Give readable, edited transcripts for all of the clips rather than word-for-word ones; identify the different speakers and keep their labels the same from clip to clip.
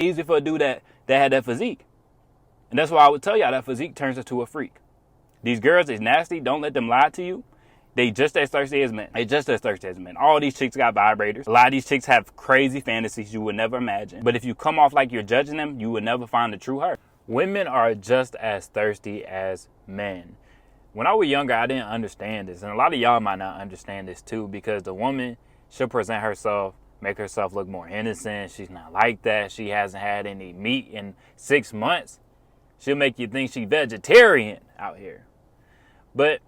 Speaker 1: Easy for a dude that had that physique. And that's why I would tell y'all that physique turns into a freak. These girls is nasty. Don't let them lie to you. They just as thirsty as men. They just as thirsty as men. All these chicks got vibrators. A lot of these chicks have crazy fantasies you would never imagine. But if you come off like you're judging them, you would never find the true her. Women are just as thirsty as men. When I was younger, I didn't understand this. And a lot of y'all might not understand this too, because the woman should present herself, make herself look more innocent. She's not like that. She hasn't had any meat in 6 months. She'll make you think she's vegetarian out here. But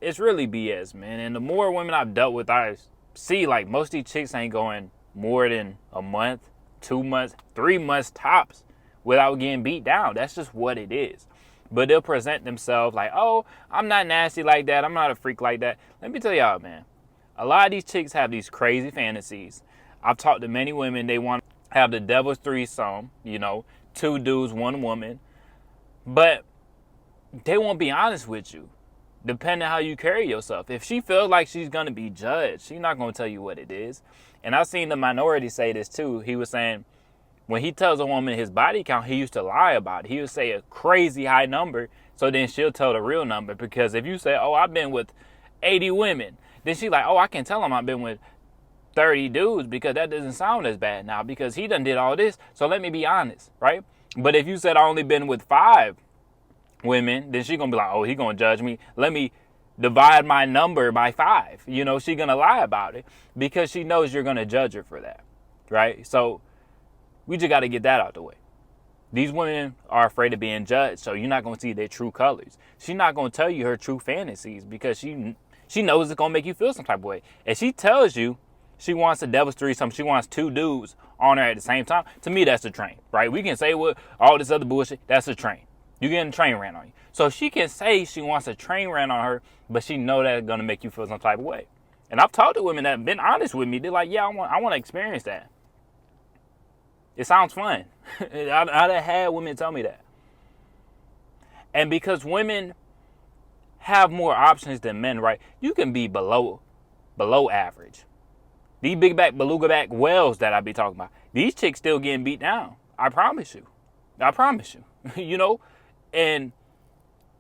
Speaker 1: it's really BS, man. And the more women I've dealt with, I see like most of these chicks ain't going more than a month, 2 months, 3 months tops without getting beat down. That's just what it is. But they'll present themselves like, oh, I'm not nasty like that. I'm not a freak like that. Let me tell y'all, man. A lot of these chicks have these crazy fantasies. I've talked to many women. They want to have the devil's threesome, 2 dudes, 1 woman. But they won't be honest with you, depending on how you carry yourself. If she feels like she's going to be judged, she's not going to tell you what it is. And I've seen the minority say this too. He was saying when he tells a woman his body count, he used to lie about it. He would say a crazy high number, so then she'll tell the real number. Because if you say, oh, I've been with 80 women, then she's like, oh, I can tell him I've been with 30 dudes because that doesn't sound as bad now because he done did all this. So let me be honest, right? But if you said I only been with 5 women, then she gonna be like, oh, he gonna judge me. Let me divide my number by 5. She gonna lie about it because she knows you're gonna judge her for that, right? So we just gotta get that out the way. These women are afraid of being judged, so you're not gonna see their true colors. She's not gonna tell you her true fantasies because she knows it's gonna make you feel some type of way. If she tells you she wants a devil's threesome, she wants 2 dudes on her at the same time, to me that's a train, right? We can say what all this other bullshit, that's a train. You're getting a train ran on you. So she can say she wants a train ran on her, but she know that's gonna make you feel some type of way. And I've talked to women that have been honest with me. They're like, yeah, I want to experience that. It sounds fun. I've had women tell me that. And because women have more options than men, right? You can be below average. These big back, beluga back whales that I be talking about, these chicks still getting beat down. I promise you. And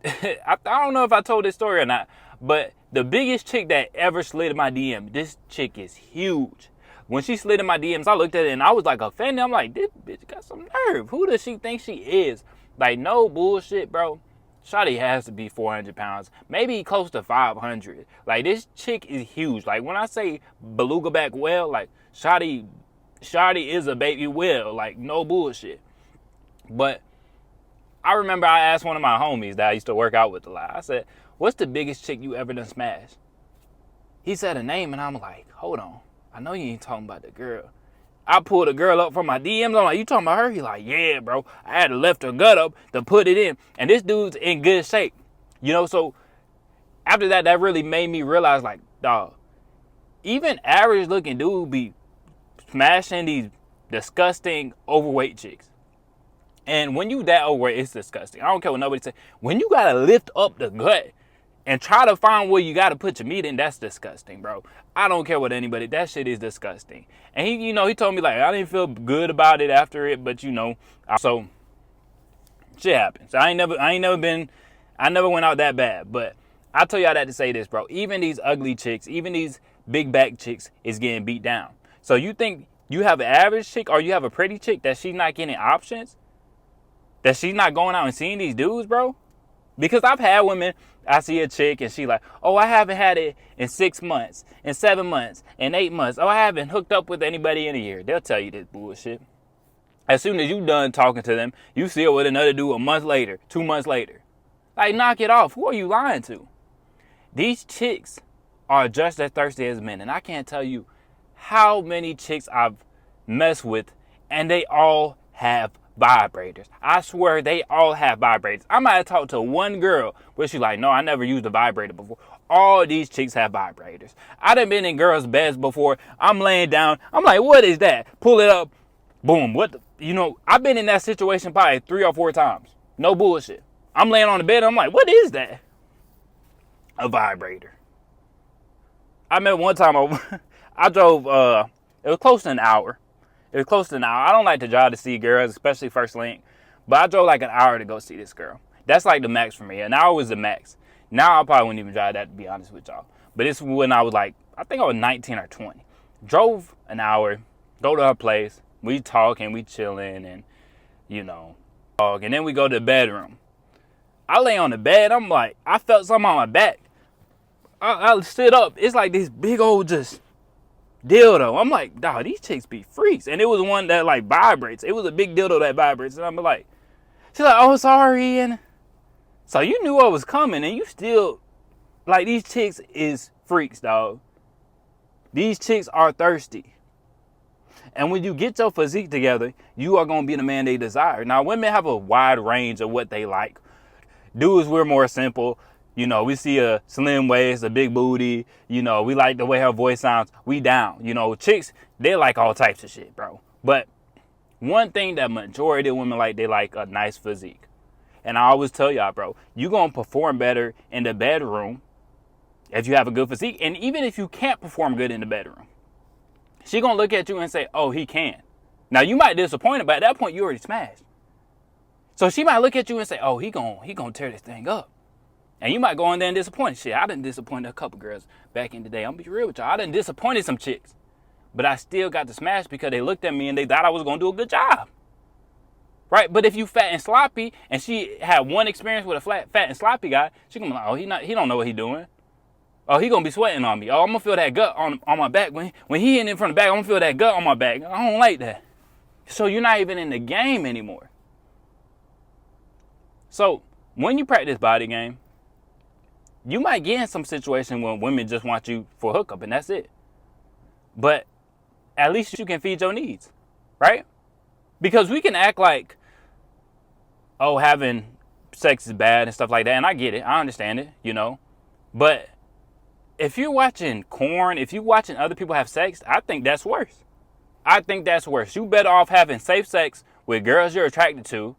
Speaker 1: I don't know if I told this story or not, but the biggest chick that ever slid in my DM, this chick is huge. When she slid in my DMs, I looked at it and I was like offended. I'm like, this bitch got some nerve. Who does she think she is? Like, no bullshit, bro. Shawty has to be 400 pounds, maybe close to 500. Like, this chick is huge. Like, when I say beluga back whale, like, Shawty is a baby whale. Like, no bullshit. But I remember I asked one of my homies that I used to work out with a lot. I said, what's the biggest chick you ever done smashed? He said a name, and I'm like, hold on. I know you ain't talking about the girl. I pulled a girl up from my DMs. I'm like, you talking about her? He like, yeah, bro. I had to lift her gut up to put it in. And this dude's in good shape. So after that, that really made me realize, like, dog, even average looking dude be smashing these disgusting overweight chicks. And when you that overweight, it's disgusting. I don't care what nobody say. When you got to lift up the gut and try to find where you got to put your meat in, that's disgusting, bro. I don't care what anybody, that shit is disgusting. And he told me, like, I didn't feel good about it after it, but so shit happens. I never went out that bad, but I tell y'all that to say this, bro. Even these ugly chicks, even these big back chicks is getting beat down. So you think you have an average chick or you have a pretty chick that she's not getting options? That she's not going out and seeing these dudes, bro? Because I've had women, I see a chick and she like, oh, I haven't had it in 6 months, in 7 months, in 8 months. Oh, I haven't hooked up with anybody in a year. They'll tell you this bullshit. As soon as you done talking to them, you see it with another dude a month later, 2 months later. Like, knock it off. Who are you lying to? These chicks are just as thirsty as men. And I can't tell you how many chicks I've messed with and they all have vibrators. I swear they all have vibrators. I might have talked to one girl where she's like, no, I never used a vibrator before. All these chicks have vibrators. I done been in girls' beds before. I'm laying down. I'm like, what is that? Pull it up. Boom. I've been in that situation probably 3 or 4 times. No bullshit. I'm laying on the bed. I'm like, what is that? A vibrator. I remember one time I drove, it was close to an hour. It It was close to an hour. I don't like to drive to see girls, especially first link. But I drove like an hour to go see this girl. That's like the max for me. An hour was the max. Now I probably wouldn't even drive that, to be honest with y'all. But this was when I was like, I think I was 19 or 20. Drove an hour, go to her place. We talking, we chilling, and you know, talk. And then we go to the bedroom. I lay on the bed. I'm like, I felt something on my back. I stood up. It's like this big old just dildo. I'm like, dog, these chicks be freaks. And it was one that like vibrates. It was a big dildo that vibrates. And I'm like, she's like, oh, sorry. And so you knew what was coming, and you still, like, these chicks is freaks, dog. These chicks are thirsty. And when you get your physique together, you are going to be the man they desire. Now, women have a wide range of what they like. Dudes, we're more simple. You know, we see a slim waist, a big booty. You know, we like the way her voice sounds. We down. You know, chicks, they like all types of shit, bro. But one thing that majority of women like, they like a nice physique. And I always tell y'all, bro, you're going to perform better in the bedroom if you have a good physique. And even if you can't perform good in the bedroom, she going to look at you and say, oh, he can. Now, you might disappoint her, but at that point, you already smashed. So she might look at you and say, oh, he gonna tear this thing up. And you might go in there and disappoint. Shit, I done disappointed a couple girls back in the day. I'm gonna be real with y'all. I done disappointed some chicks. But I still got to smash because they looked at me and they thought I was gonna do a good job. Right? But if you fat and sloppy, and she had one experience with a fat and sloppy guy, she gonna be like, oh, he don't know what he doing. Oh, he gonna be sweating on me. Oh, I'm gonna feel that gut on my back. When he hitting in from the back, I'm gonna feel that gut on my back. I don't like that. So you're not even in the game anymore. So when you practice body game, you might get in some situation where women just want you for a hookup and that's it. But at least you can feed your needs, right? Because we can act like, oh, having sex is bad and stuff like that. And I get it. I understand it, you know. But if you're watching porn, if you're watching other people have sex, I think that's worse. I think that's worse. You better off having safe sex with girls you're attracted to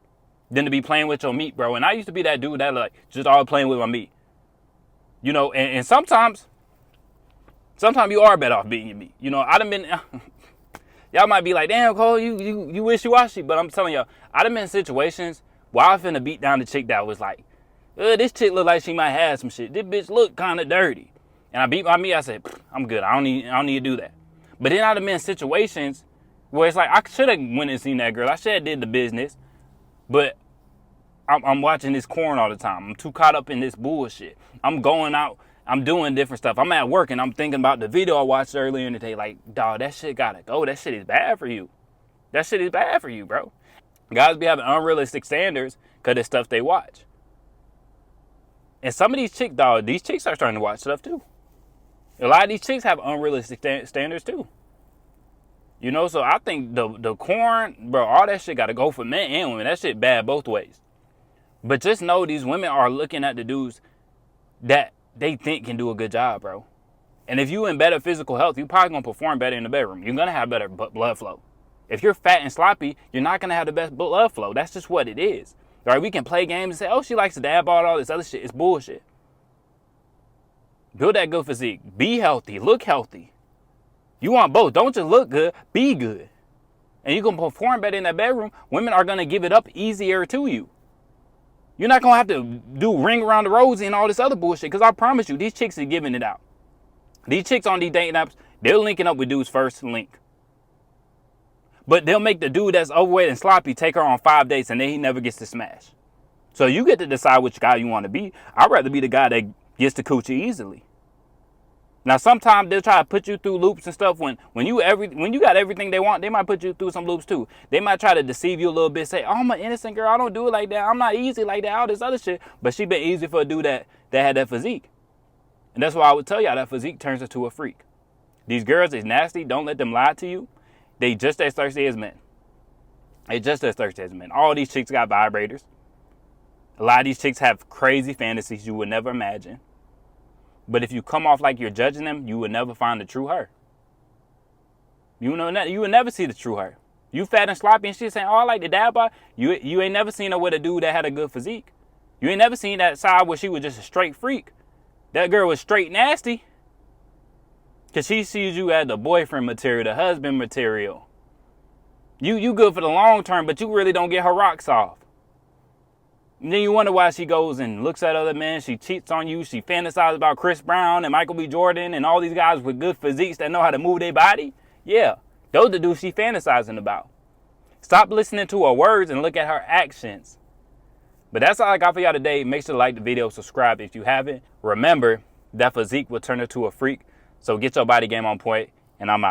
Speaker 1: than to be playing with your meat, bro. And I used to be that dude that like just all playing with my meat. You know, and sometimes you are better off beating your meat. You know, I done been, y'all might be like, damn, Cole, you wishy-washy. But I'm telling y'all, I done been in situations where I finna beat down the chick that was like, this chick look like she might have some shit. This bitch look kind of dirty. And I beat my meat. I said, I'm good. I don't need to do that. But then I done been in situations where it's like, I should have went and seen that girl. I should have did the business. But I'm watching this corn all the time. I'm too caught up in this bullshit. I'm going out. I'm doing different stuff. I'm at work and I'm thinking about the video I watched earlier in the day. Like, dog, that shit gotta go. That shit is bad for you. That shit is bad for you, bro. Guys be having unrealistic standards because of stuff they watch. And some of these chicks, dog, these chicks are starting to watch stuff too. A lot of these chicks have unrealistic standards too. You know, so I think the corn, bro, all that shit got to go for men and women. That shit bad both ways. But just know these women are looking at the dudes that they think can do a good job, bro. And if you in better physical health, you're probably going to perform better in the bedroom. You're going to have better blood flow. If you're fat and sloppy, you're not going to have the best blood flow. That's just what it is. Right? We can play games and say, oh, she likes to dab all this other shit. It's bullshit. Build that good physique. Be healthy. Look healthy. You want both. Don't just look good. Be good. And you can perform better in that bedroom. Women are going to give it up easier to you. You're not going to have to do ring around the rosy and all this other bullshit. Because I promise you, these chicks are giving it out. These chicks on these dating apps, they're linking up with dudes first link. But they'll make the dude that's overweight and sloppy take her on 5 dates and then he never gets to smash. So you get to decide which guy you want to be. I'd rather be the guy that gets the coochie easily. Now, sometimes they'll try to put you through loops and stuff. When you got everything they want, they might put you through some loops too. They might try to deceive you a little bit, say, oh, I'm an innocent girl. I don't do it like that. I'm not easy like that. All this other shit. But she been easy for a dude that had that physique. And that's why I would tell y'all that physique turns into a freak. These girls is nasty. Don't let them lie to you. They just as thirsty as men. They just as thirsty as men. All these chicks got vibrators. A lot of these chicks have crazy fantasies you would never imagine. But if you come off like you're judging them, you will never find the true her. You will never see the true her. You fat and sloppy and shit saying, oh, I like the dab bar. You ain't never seen her with a dude that had a good physique. You ain't never seen that side where she was just a straight freak. That girl was straight nasty. Because she sees you as the boyfriend material, the husband material. You good for the long term, but you really don't get her rocks off. And then you wonder why she goes and looks at other men. She cheats on you. She fantasizes about Chris Brown and Michael B. Jordan and all these guys with good physiques that know how to move their body. Yeah, those are the dudes she fantasizing about. Stop listening to her words and look at her actions. But that's all I got for y'all today. Make sure to like the video, subscribe if you haven't. Remember, that physique will turn her to a freak. So get your body game on point, and I'm out.